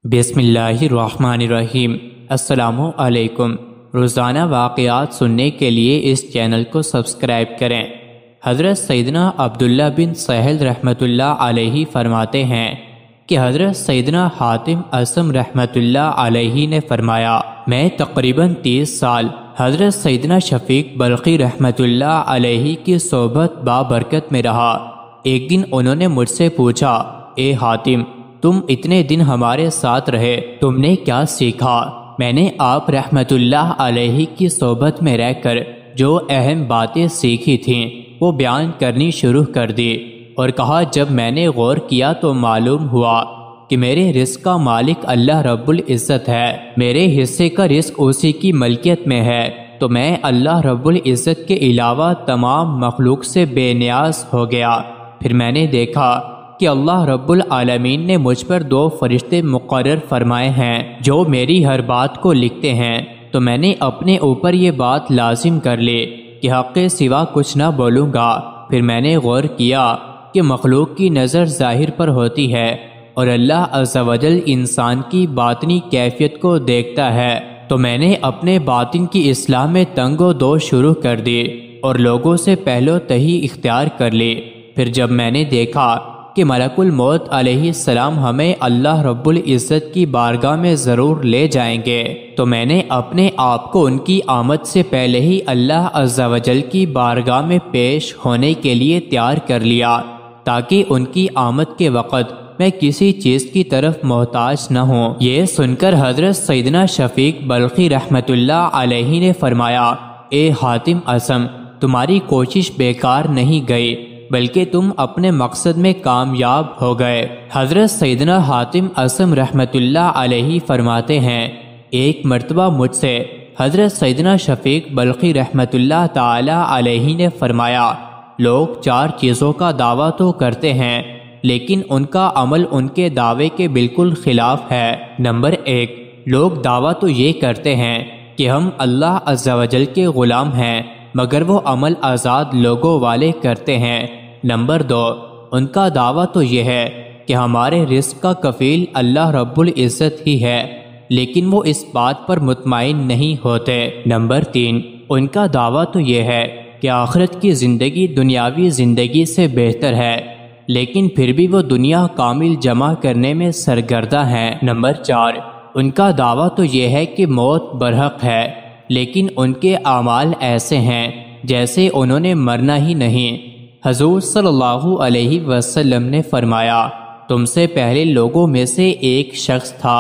بسم اللہ الرحمن الرحیم۔ السلام علیکم۔ روزانہ واقعات سننے کے لیے اس چینل کو سبسکرائب کریں۔ حضرت سیدنا عبداللہ بن سہل رحمۃ اللہ علیہ فرماتے ہیں کہ حضرت سیدنا حاتم اصم رحمۃ اللہ علیہ نے فرمایا، میں تقریباً 30 سال حضرت سیدنا شفیق بلخی رحمۃ اللہ علیہ کی صحبت بابرکت میں رہا۔ ایک دن انہوں نے مجھ سے پوچھا، اے حاتم، تم اتنے دن ہمارے ساتھ رہے، تم نے کیا سیکھا؟ میں نے آپ رحمت اللہ علیہ کی صحبت میں رہ کر جو اہم باتیں سیکھی تھیں وہ بیان کرنی شروع کر دی اور کہا، جب میں نے غور کیا تو معلوم ہوا کہ میرے رزق کا مالک اللہ رب العزت ہے، میرے حصے کا رزق اسی کی ملکیت میں ہے، تو میں اللہ رب العزت کے علاوہ تمام مخلوق سے بے نیاز ہو گیا۔ پھر میں نے دیکھا کہ اللہ رب العالمین نے مجھ پر 2 فرشتے مقرر فرمائے ہیں جو میری ہر بات کو لکھتے ہیں، تو میں نے اپنے اوپر یہ بات لازم کر لی کہ حق کے سوا کچھ نہ بولوں گا۔ پھر میں نے غور کیا کہ مخلوق کی نظر ظاہر پر ہوتی ہے اور اللہ عز و جل انسان کی باطنی کیفیت کو دیکھتا ہے، تو میں نے اپنے باطن کی اصلاح میں تنگ و دو شروع کر دی اور لوگوں سے پہلو تہی اختیار کر لی۔ پھر جب میں نے دیکھا کہ ملک الموت علیہ السلام ہمیں اللہ رب العزت کی بارگاہ میں ضرور لے جائیں گے، تو میں نے اپنے آپ کو ان کی آمد سے پہلے ہی اللہ عز و جل کی بارگاہ میں پیش ہونے کے لیے تیار کر لیا، تاکہ ان کی آمد کے وقت میں کسی چیز کی طرف محتاج نہ ہوں۔ یہ سن کر حضرت سیدنا شفیق بلخی رحمۃ اللہ علیہ نے فرمایا، اے حاتم اصم، تمہاری کوشش بیکار نہیں گئی بلکہ تم اپنے مقصد میں کامیاب ہو گئے۔ حضرت سیدنا حاتم اصم رحمۃ اللہ علیہ فرماتے ہیں، ایک مرتبہ مجھ سے حضرت سیدنا شفیق بلخی رحمۃ اللہ تعالی علیہ نے فرمایا، لوگ 4 چیزوں کا دعویٰ تو کرتے ہیں لیکن ان کا عمل ان کے دعوے کے بالکل خلاف ہے۔ نمبر 1، لوگ دعویٰ تو یہ کرتے ہیں کہ ہم اللہ عز و جل کے غلام ہیں، مگر وہ عمل آزاد لوگوں والے کرتے ہیں۔ نمبر 2، ان کا دعویٰ تو یہ ہے کہ ہمارے رزق کا کفیل اللہ رب العزت ہی ہے، لیکن وہ اس بات پر مطمئن نہیں ہوتے۔ نمبر 3، ان کا دعویٰ تو یہ ہے کہ آخرت کی زندگی دنیاوی زندگی سے بہتر ہے، لیکن پھر بھی وہ دنیا کامل جمع کرنے میں سرگردہ ہیں۔ نمبر 4، ان کا دعویٰ تو یہ ہے کہ موت برحق ہے، لیکن ان کے اعمال ایسے ہیں جیسے انہوں نے مرنا ہی نہیں۔ حضور صلی اللہ علیہ وسلم نے فرمایا، تم سے پہلے لوگوں میں سے ایک شخص تھا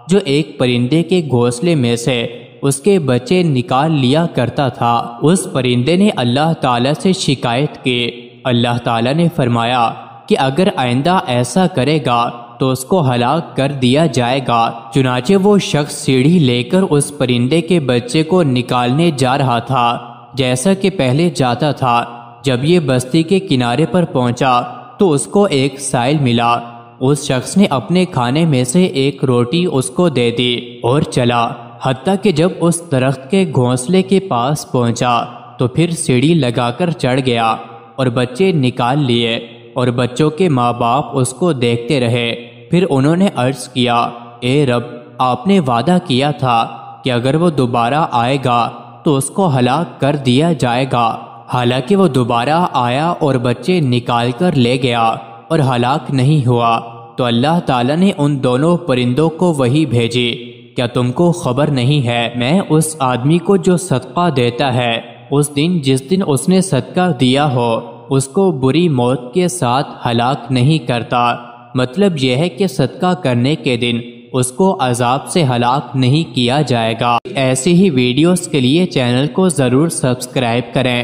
جو ایک پرندے کے گھونسلے میں سے اس کے بچے نکال لیا کرتا تھا۔ اس پرندے نے اللہ تعالیٰ سے شکایت کی۔ اللہ تعالیٰ نے فرمایا کہ اگر آئندہ ایسا کرے گا تو اس کو ہلاک کر دیا جائے گا۔ چنانچہ وہ شخص سیڑھی لے کر اس پرندے کے بچے کو نکالنے جا رہا تھا جیسا کہ پہلے جاتا تھا۔ جب یہ بستی کے کنارے پر پہنچا تو اس کو ایک سائل ملا۔ اس شخص نے اپنے کھانے میں سے ایک روٹی اس کو دے دی اور چلا، حتیٰ کہ جب اس درخت کے گھونسلے کے پاس پہنچا تو پھر سیڑھی لگا کر چڑھ گیا اور بچے نکال لیے، اور بچوں کے ماں باپ اس کو دیکھتے رہے۔ پھر انہوں نے عرض کیا، اے رب، آپ نے وعدہ کیا تھا کہ اگر وہ دوبارہ آئے گا تو اس کو ہلاک کر دیا جائے گا۔ حالانکہ وہ دوبارہ آیا اور بچے نکال کر لے گیا اور ہلاک نہیں ہوا، تو اللہ تعالیٰ نے ان دونوں پرندوں کو وحی بھیجی، کیا تم کو خبر نہیں ہے میں اس آدمی کو جو صدقہ دیتا ہے، اس دن جس دن اس نے صدقہ دیا ہو اس کو بری موت کے ساتھ ہلاک نہیں کرتا۔ مطلب یہ ہے کہ صدقہ کرنے کے دن اس کو عذاب سے ہلاک نہیں کیا جائے گا۔ ایسی ہی ویڈیوز کے لیے چینل کو ضرور سبسکرائب کریں۔